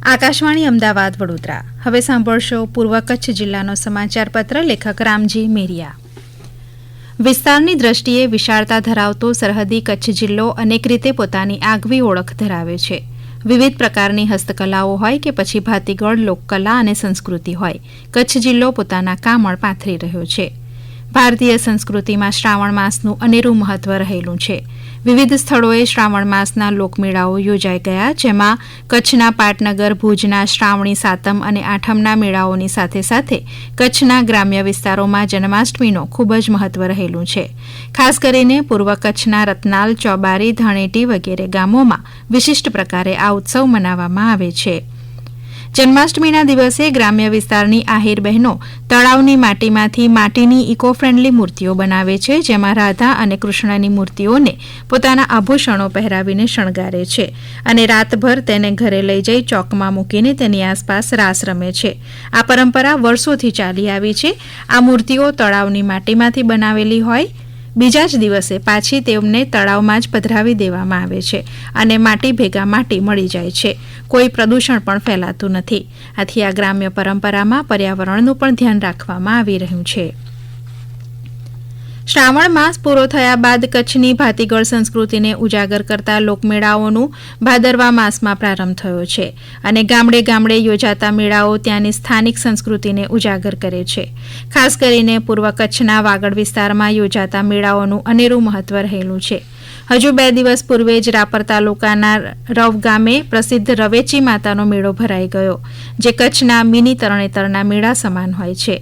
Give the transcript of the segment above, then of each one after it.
આકાશવાણી અમદાવાદ વડોદરા. હવે સાંભળશો પૂર્વ કચ્છ જિલ્લાનો સમાચાર પત્ર. લેખક રામજી મેરિયા. વિસ્તારની દ્રષ્ટિએ વિશાળતા ધરાવતો સરહદી કચ્છ જિલ્લો અનેક રીતે પોતાની આગવી ઓળખ ધરાવે છે. વિવિધ પ્રકારની હસ્તકલાઓ હોય કે પછી ભાતીગળ લોકકલા અને સંસ્કૃતિ હોય, કચ્છ જિલ્લો પોતાના કામળ પાથરી રહ્યો છે. ભારતીય સંસ્કૃતિમાં શ્રાવણ માસનું અનેરું મહત્વ રહેલું છે. વિવિધ સ્થળોએ શ્રાવણ માસના લોકમેળાઓ યોજાઈ ગયા, જેમાં કચ્છના પાટનગર ભુજના શ્રાવણી સાતમ અને આઠમના મેળાઓની સાથે સાથે કચ્છના ગ્રામ્ય વિસ્તારોમાં જન્માષ્ટમીનો ખૂબ જ મહત્વ રહેલું છે. ખાસ કરીને પૂર્વ કચ્છના રતનાલ, ચોબારી, ધાણેટી વગેરે ગામોમાં વિશિષ્ટ પ્રકારે આ ઉત્સવ મનાવવામાં આવે છે. જન્માષ્ટમીના દિવસે ગ્રામ્ય વિસ્તારની આહિર બહેનો તળાવની માટીમાંથી માટીની ઇકો ફ્રેન્ડલી મૂર્તિઓ બનાવે છે, જેમાં રાધા અને કૃષ્ણની મૂર્તિઓને પોતાના આભૂષણો પહેરાવીને શણગારે છે અને રાતભર તેને ઘરે લઈ જઈ ચોકમાં મૂકીને તેની આસપાસ રાસ રમે છે. આ પરંપરા વર્ષોથી ચાલી આવી છે. આ મૂર્તિઓ તળાવની માટીમાંથી બનાવેલી હોય, બીજા જ દિવસે પાછી તેમને તળાવમાં જ પધરાવી દેવામાં આવે છે અને માટી ભેગા માટી મળી જાય છે. કોઈ પ્રદૂષણ પણ ફેલાતું નથી. આથી આ ગ્રામ્ય પરંપરામાં પર્યાવરણનું પણ ધ્યાન રાખવામાં આવી રહ્યું છે. શ્રાવણ માસ પૂરો થયા બાદ કચ્છની ભાતીગળ સંસ્કૃતિને ઉજાગર કરતા લોકમેળાઓનું ભાદરવા માસમાં પ્રારંભ થયો છે અને ગામડે ગામડે યોજાતા મેળાઓ ત્યાંની સ્થાનિક સંસ્કૃતિને ઉજાગર કરે છે. ખાસ કરીને પૂર્વ કચ્છના વાગડ વિસ્તારમાં યોજાતા મેળાઓનું અનેરું મહત્વ રહેલું છે. હજુ 2 દિવસ પૂર્વે જ રાપર તાલુકાના રવ ગામે પ્રસિદ્ધ રવેચી માતાનો મેળો ભરાઈ ગયો, જે કચ્છના મિની તરણેતરના મેળા સમાન હોય છે.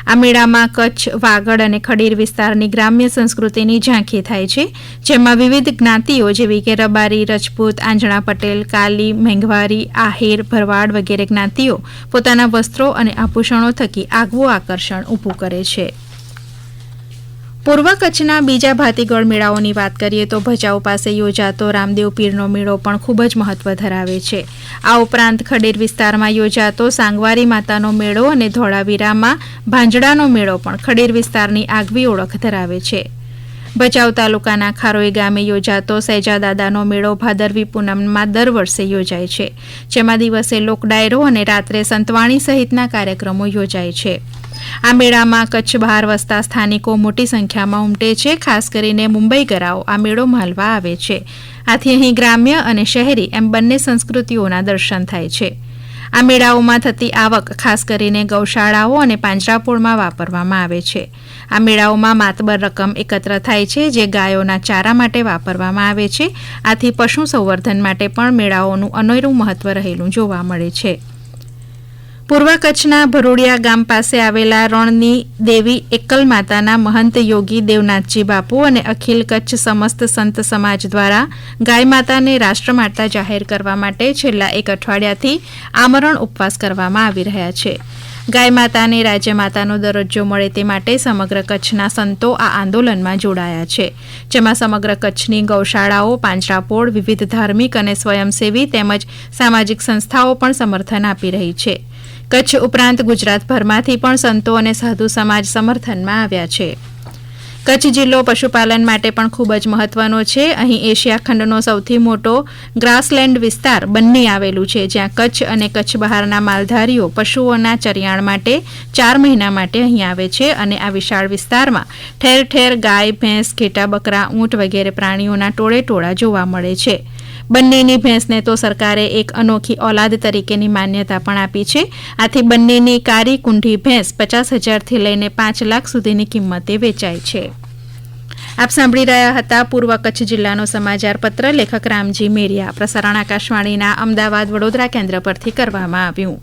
આ મેળામાં કચ્છ, વાગડ અને ખડીર વિસ્તારની ગ્રામ્ય સંસ્કૃતિની ઝાંખી થાય છે, જેમાં વિવિધ જ્ઞાતિઓ જેવી કે રબારી, રજપૂત, આંજણા પટેલ, કાલી, મેંઘવારી, આહિર, ભરવાડ વગેરે જ્ઞાતિઓ પોતાના વસ્ત્રો અને આભૂષણો થકી આગવું આકર્ષણ ઊભું કરે છે. પૂર્વ કચ્છના બીજા ભાતીગળ મેળાઓની વાત કરીએ તો ભચાઉ પાસે યોજાતો રામદેવ પીરનો મેળો પણ ખૂબ જ મહત્વ ધરાવે છે. આ ઉપરાંત ખડીર વિસ્તારમાં યોજાતો સાંગવારી માતાનો મેળો અને ધોળાવીરામાં ભાંજડાનો મેળો પણ ખડીર વિસ્તારની આગવી ઓળખ ધરાવે છે. ભચાઉ તાલુકાના ખારોઈ ગામે યોજાતો સૈજાદાદાનો મેળો ભાદરવી પૂનમમાં દર વર્ષે યોજાય છે, જેમાં દિવસે લોકડાયરો અને રાત્રે સંતવાણી સહિતના કાર્યક્રમો યોજાય છે. આ મેળામાં કચ્છ બહાર વસતા સ્થાનિકો મોટી સંખ્યામાં ઉમટે છે. ખાસ કરીને મુંબઈગરાઓ આ મેળો માલવા આવે છે. આથી અહીં ગ્રામ્ય અને શહેરી એમ બંને સંસ્કૃતિઓના દર્શન થાય છે. આ મેળાઓમાં થતી આવક ખાસ કરીને ગૌશાળાઓ અને પાંજરાપોળમાં વાપરવામાં આવે છે. આ મેળાઓમાં માતબર રકમ એકત્ર થાય છે, જે ગાયોના ચારા માટે વાપરવામાં આવે છે. આથી પશુ સંવર્ધન માટે પણ મેળાઓનું અનેરું મહત્વ રહેલું જોવા મળે છે. પૂર્વ કચ્છના ભરોડિયા ગામ પાસે આવેલા રણની દેવી એકલ માતાના મહંત યોગી દેવનાથજી બાપુ અને અખિલ કચ્છ સમસ્ત સંત સમાજ દ્વારા ગાય માતાને રાષ્ટ્રમાતા જાહેર કરવા માટે છેલ્લા 1 અઠવાડિયાથી આમરણ ઉપવાસ કરવામાં આવી રહ્યા છે. ગાય માતાને રાજ્યમાતાનો દરજ્જો મળે તે માટે સમગ્ર કચ્છના સંતો આ આંદોલનમાં જોડાયા છે, જેમાં સમગ્ર કચ્છની ગૌશાળાઓ, પાંજરાપોળ, વિવિધ ધાર્મિક અને સ્વયંસેવી તેમજ સામાજિક સંસ્થાઓ પણ સમર્થન આપી રહી છે. કચ્છ ઉપરાંત ગુજરાતભરમાંથી પણ સંતો અને સાધુ સમાજ સમર્થનમાં આવ્યા છે. કચ્છ જિલ્લો પશુપાલન માટે પણ ખૂબ જ મહત્વનો છે. અહીં એશિયા ખંડનો સૌથી મોટો ગ્રાસલેન્ડ વિસ્તાર બન્ની આવેલું છે, જ્યાં કચ્છ અને કચ્છ બહારના માલધારીઓ પશુઓના ચરિયાણ માટે 4 મહિના માટે અહીં આવે છે અને આ વિશાળ વિસ્તારમાં ઠેર ઠેર ગાય, ભેંસ, ઘેટા, બકરા, ઊંટ વગેરે પ્રાણીઓના ટોળે ટોળા જોવા મળે છે. બંનેની ભેંસને તો સરકારે એક અનોખી ઓલાદ તરીકેની માન્યતા પણ આપી છે. આથી બંનેની કારી કુંઢી ભેંસ 50,000થી લઈને 5 લાખ સુધીની કિંમતે વેચાય છે. આપ સાંભળી રહ્યા હતા પૂર્વ કચ્છ જિલ્લાનો સમાચાર પત્ર. લેખક રામજી મેરિયા. પ્રસારણ આકાશવાણીના અમદાવાદ વડોદરા કેન્દ્ર પરથી કરવામાં આવ્યું.